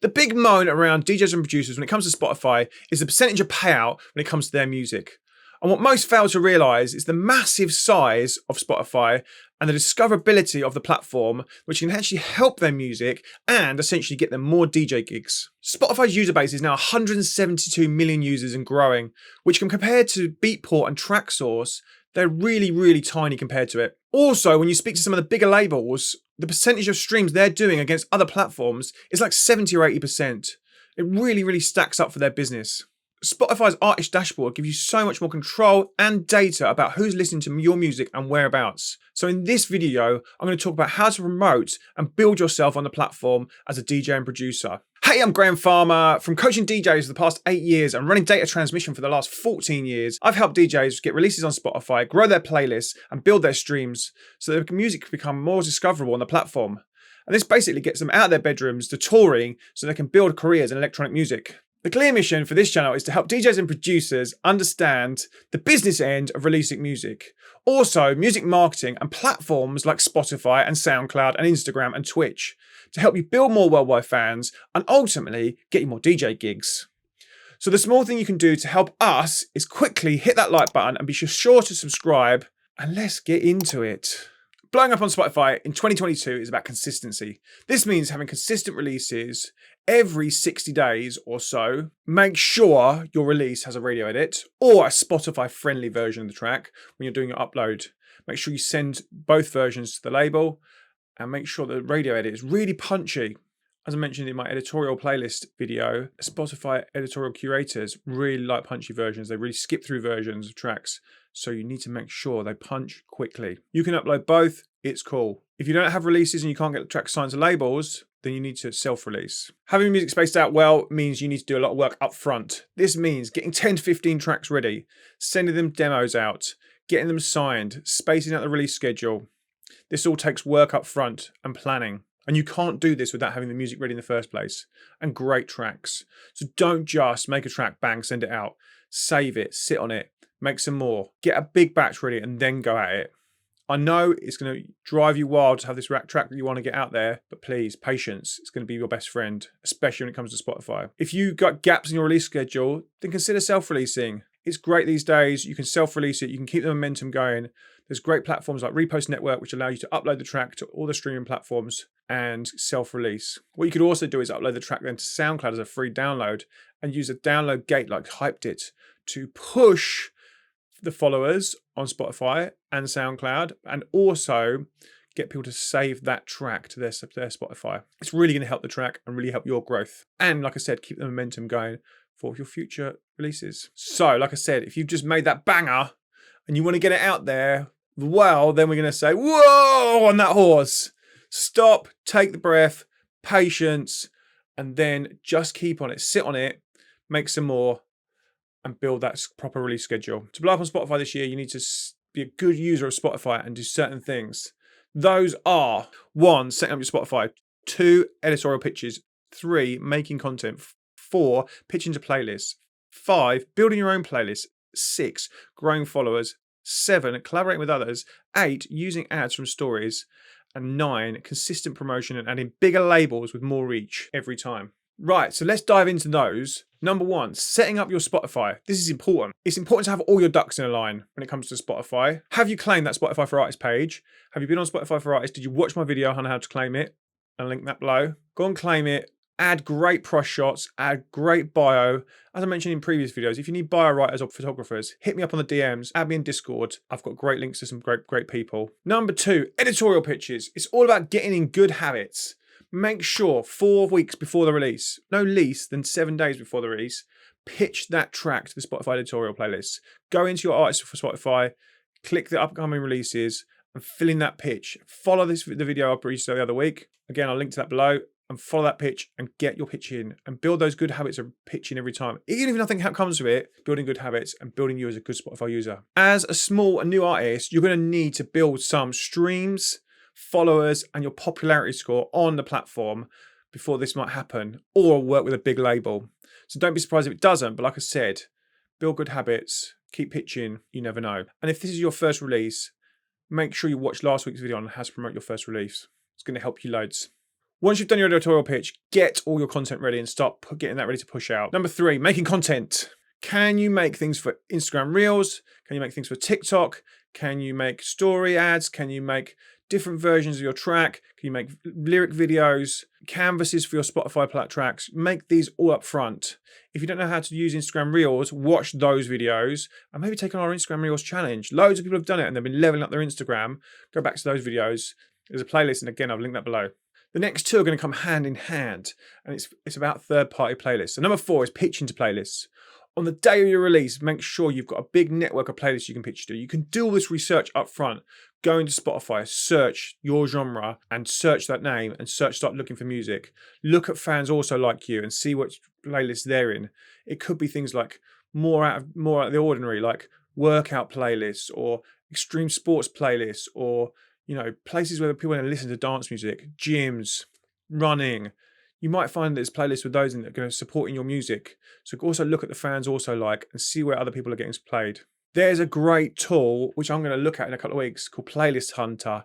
The big moan around DJs and producers when it comes to Spotify is the percentage of payout when it comes to their music. And what most fail to realise is the massive size of Spotify and the discoverability of the platform, which can actually help their music and essentially get them more DJ gigs. Spotify's user base is now 172 million users and growing, which can compare to Beatport and TrackSource, they're really, really tiny compared to it. Also, when you speak to some of the bigger labels, the percentage of streams they're doing against other platforms is like 70 or 80%. It really, really stacks up for their business. Spotify's artist dashboard gives you so much more control and data about who's listening to your music and whereabouts. So in this video, I'm going to talk about how to promote and build yourself on the platform as a DJ and producer. Hey, I'm Graham Farmer. From coaching DJs for the past 8 years and running data transmission for the last 14 years, I've helped DJs get releases on Spotify, grow their playlists and build their streams so that their music can become more discoverable on the platform. And this basically gets them out of their bedrooms to touring so they can build careers in electronic music. The clear mission for this channel is to help DJs and producers understand the business end of releasing music. Also, music marketing and platforms like Spotify and SoundCloud and Instagram and Twitch to help you build more worldwide fans and ultimately get you more DJ gigs. So the small thing you can do to help us is quickly hit that like button and be sure to subscribe, and let's get into it. Blowing up on Spotify in 2022 is about consistency. This means having consistent releases every 60 days or so. Make sure your release has a radio edit or a Spotify friendly version of the track when you're doing your upload. Make sure you send both versions to the label and make sure the radio edit is really punchy. As I mentioned in my editorial playlist video, Spotify editorial curators really like punchy versions. They really skip through versions of tracks. So you need to make sure they punch quickly. You can upload both, it's cool. If you don't have releases and you can't get the track signed to labels, then you need to self-release. Having music spaced out well means you need to do a lot of work up front. This means getting 10 to 15 tracks ready, sending them demos out, getting them signed, spacing out the release schedule. This all takes work up front and planning. And you can't do this without having the music ready in the first place. And great tracks. So don't just make a track, bang, send it out. Save it, sit on it, make some more. Get a big batch ready and then go at it. I know it's going to drive you wild to have this track that you want to get out there, but please, patience. It's going to be your best friend, especially when it comes to Spotify. If you've got gaps in your release schedule, then consider self-releasing. It's great these days. You can self-release it. You can keep the momentum going. There's great platforms like Repost Network, which allow you to upload the track to all the streaming platforms and self-release. What you could also do is upload the track then to SoundCloud as a free download and use a download gate like Hyped It to push the followers on Spotify and SoundCloud and also get people to save that track to their Spotify. It's really going to help the track and really help your growth. And like I said, keep the momentum going for your future releases. So like I said, if you've just made that banger and you want to get it out there, well, then we're going to say, whoa, on that horse. Stop, take the breath, patience, and then just keep on it. Sit on it, make some more, and build that proper release schedule. To blow up on Spotify this year, you need to be a good user of Spotify and do certain things. Those are 1, setting up your Spotify, 2, editorial pitches, 3, making content, 4, pitching to playlists, 5, building your own playlist, 6, growing followers, 7, collaborating with others, 8, using ads from stories, and 9, consistent promotion and adding bigger labels with more reach every time. Right, so let's dive into those. Number 1, setting up your Spotify. This is important. It's important to have all your ducks in a line when it comes to Spotify. Have you claimed that Spotify for Artists page? Have you been on Spotify for Artists? Did you watch my video on how to claim it? I'll link that below. Go and claim it. Add great press shots, add great bio. As I mentioned in previous videos, if you need bio writers or photographers, hit me up on the DMs, add me in Discord. I've got great links to some great people. Number 2, editorial pitches. It's all about getting in good habits. Make sure 4 weeks before the release, no less than 7 days before the release, pitch that track to the Spotify editorial playlist. Go into your artists for Spotify, click the upcoming releases, and fill in that pitch. Follow the video I produced the other week. Again, I'll link to that below. And follow that pitch and get your pitch in and build those good habits of pitching every time. Even if nothing comes of it, building good habits and building you as a good Spotify user. As a small and new artist, you're going to need to build some streams, followers, and your popularity score on the platform before this might happen, or work with a big label. So don't be surprised if it doesn't, but like I said, build good habits, keep pitching, you never know. And if this is your first release, make sure you watch last week's video on how to promote your first release. It's going to help you loads. Once you've done your editorial pitch, get all your content ready and start getting that ready to push out. Number 3, making content. Can you make things for Instagram Reels? Can you make things for TikTok? Can you make story ads? Can you make different versions of your track? Can you make lyric videos, canvases for your Spotify tracks? Make these all up front. If you don't know how to use Instagram Reels, watch those videos and maybe take on our Instagram Reels challenge. Loads of people have done it and they've been leveling up their Instagram. Go back to those videos. There's a playlist, and again, I've linked that below. The next 2 are going to come hand in hand, and it's about third-party playlists. So number 4 is pitching to playlists. On the day of your release, make sure you've got a big network of playlists you can pitch to. You can do all this research up front. Go into Spotify, search your genre and search that name and start looking for music. Look at fans also like you and see what playlists they're in. It could be things like more out of the ordinary, like workout playlists or extreme sports playlists, or places where people want to listen to dance music, gyms, running. You might find there's playlists with those in that are going to support in your music. So also look at the fans also like and see where other people are getting played. There's a great tool, which I'm going to look at in a couple of weeks, called Playlist Hunter.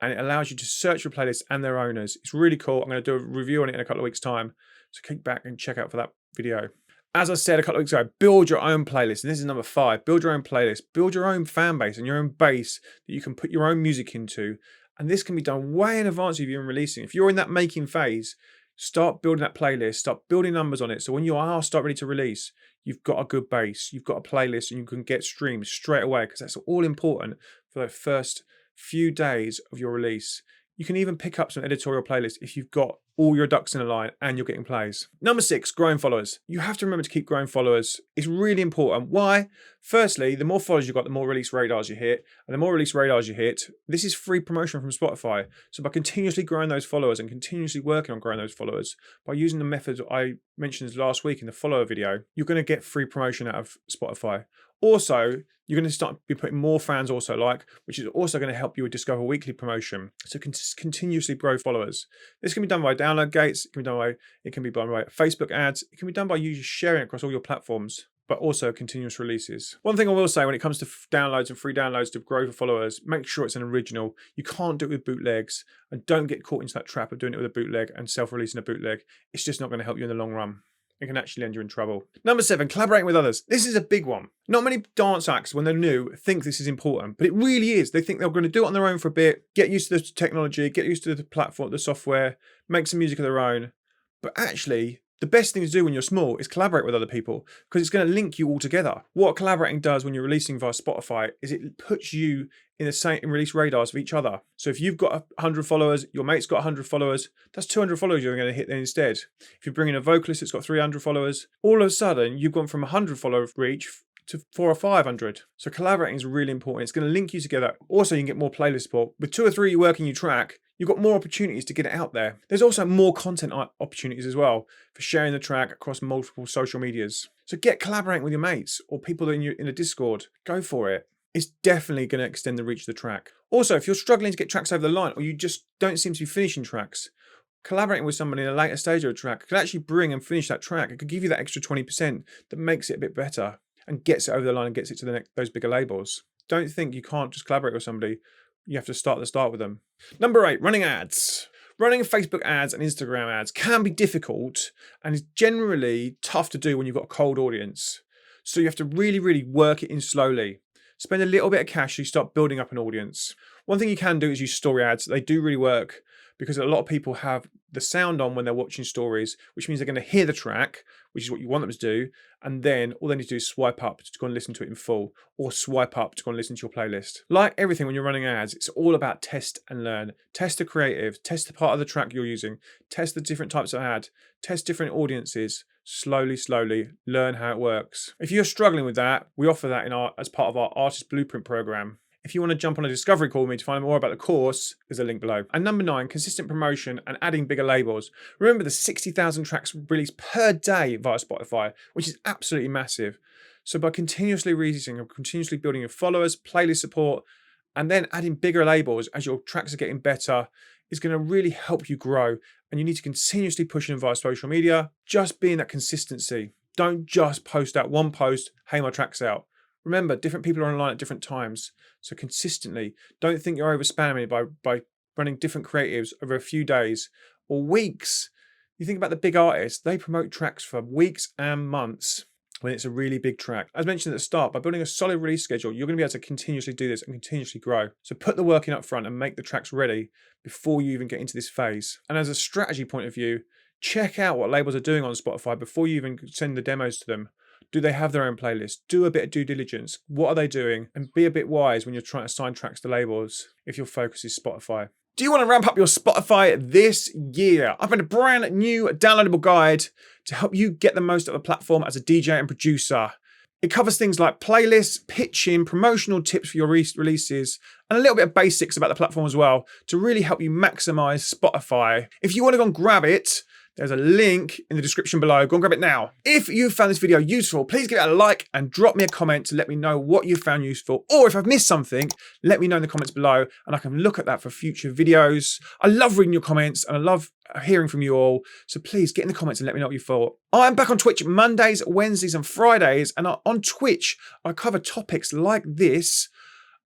And it allows you to search for playlists and their owners. It's really cool. I'm going to do a review on it in a couple of weeks' time. So kick back and check out for that video. As I said a couple of weeks ago, build your own playlist. And this is number 5. Build your own playlist. Build your own fan base and your own base that you can put your own music into. And this can be done way in advance of you even releasing. If you're in that making phase, start building that playlist. Start building numbers on it. So when you are ready to release, you've got a good base. You've got a playlist and you can get streams straight away, because that's all important for the first few days of your release. You can even pick up some editorial playlists if you've got all your ducks in a line and you're getting plays. Number 6, growing followers. You have to remember to keep growing followers. It's really important. Why? Firstly, the more followers you've got, the more release radars you hit. And the more release radars you hit, this is free promotion from Spotify. So by continuously growing those followers and continuously working on growing those followers, by using the method I mentioned last week in the follower video, you're going to get free promotion out of Spotify. Also, you're going to start be putting more fans also like, which is also going to help you with Discover Weekly promotion. So continuously grow followers. This can be done by download gates. It can be done by Facebook ads. It can be done by you just sharing it across all your platforms, but also continuous releases. One thing I will say when it comes to downloads and free downloads to grow for followers, make sure it's an original. You can't do it with bootlegs, and don't get caught into that trap of doing it with a bootleg and self-releasing a bootleg. It's just not going to help you in the long run. It can actually land you in trouble. Number 7, collaborating with others. This is a big one. Not many dance acts, when they're new, think this is important, but it really is. They think they're going to do it on their own for a bit, get used to the technology, get used to the platform, the software, make some music of their own. But actually, the best thing to do when you're small is collaborate with other people, because it's going to link you all together. What collaborating does when you're releasing via Spotify is it puts you in the same release radars of each other. So if you've got 100 followers, your mate's got 100 followers, that's 200 followers you're going to hit then instead. If you bring in a vocalist that's got 300 followers, all of a sudden you've gone from 100 follower reach to 400 or 500. So collaborating is really important. It's going to link you together. Also, you can get more playlist support. With 2 or 3 working your track, you've got more opportunities to get it out there. There's also more content opportunities as well for sharing the track across multiple social medias. So get collaborating with your mates or people in a Discord. Go for it. It's definitely going to extend the reach of the track. Also, if you're struggling to get tracks over the line, or you just don't seem to be finishing tracks, collaborating with somebody in a later stage of a track could actually bring and finish that track. It could give you that extra 20% that makes it a bit better and gets it over the line and gets it to those bigger labels. Don't think you can't just collaborate with somebody. You have to start with them. Number 8, running ads. Running Facebook ads and Instagram ads can be difficult and is generally tough to do when you've got a cold audience. So you have to really, really work it in slowly. Spend a little bit of cash so you start building up an audience. One thing you can do is use story ads. They do really work because a lot of people have the sound on when they're watching stories, which means they're going to hear the track, which is what you want them to do. And then all they need to do is swipe up to go and listen to it in full, or swipe up to go and listen to your playlist. Like everything when you're running ads, it's all about test and learn. Test the creative, test the part of the track you're using, test the different types of ad, test different audiences. Slowly, learn how it works. If you're struggling with that, we offer that as part of our Artist Blueprint program. If you want to jump on a discovery call with me to find out more about the course, there's a link below. And number 9, consistent promotion and adding bigger labels. Remember the 60,000 tracks released per day via Spotify, which is absolutely massive. So by continuously releasing and continuously building your followers, playlist support, and then adding bigger labels as your tracks are getting better, is going to really help you grow. And you need to continuously push them via social media. Just being that consistency. Don't just post out one post, hey, my track's out. Remember, different people are online at different times. So consistently, don't think you're over spamming by running different creatives over a few days or weeks. You think about the big artists, they promote tracks for weeks and months when it's a really big track. As mentioned at the start, by building a solid release schedule, you're going to be able to continuously do this and continuously grow. So put the work in up front and make the tracks ready before you even get into this phase. And as a strategy point of view, check out what labels are doing on Spotify before you even send the demos to them. Do they have their own playlist? Do a bit of due diligence. What are they doing? And be a bit wise when you're trying to sign tracks to labels if your focus is Spotify. Do you want to ramp up your Spotify this year? I've made a brand new downloadable guide to help you get the most out of the platform as a DJ and producer. It covers things like playlists, pitching, promotional tips for your releases, and a little bit of basics about the platform as well to really help you maximize Spotify. If you want to go and grab it, there's a link in the description below. Go and grab it now. If you found this video useful, please give it a like and drop me a comment to let me know what you found useful. Or if I've missed something, let me know in the comments below and I can look at that for future videos. I love reading your comments and I love hearing from you all. So please get in the comments and let me know what you thought. I'm back on Twitch Mondays, Wednesdays and Fridays. And on Twitch, I cover topics like this.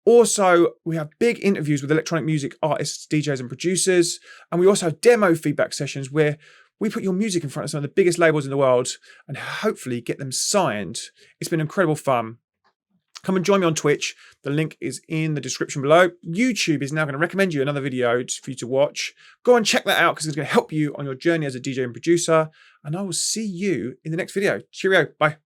Also, we have big interviews with electronic music artists, DJs and producers. And we also have demo feedback sessions where we put your music in front of some of the biggest labels in the world and hopefully get them signed. It's been incredible fun. Come and join me on Twitch. The link is in the description below. YouTube is now going to recommend you another video for you to watch. Go and check that out because it's going to help you on your journey as a DJ and producer. And I will see you in the next video. Cheerio. Bye.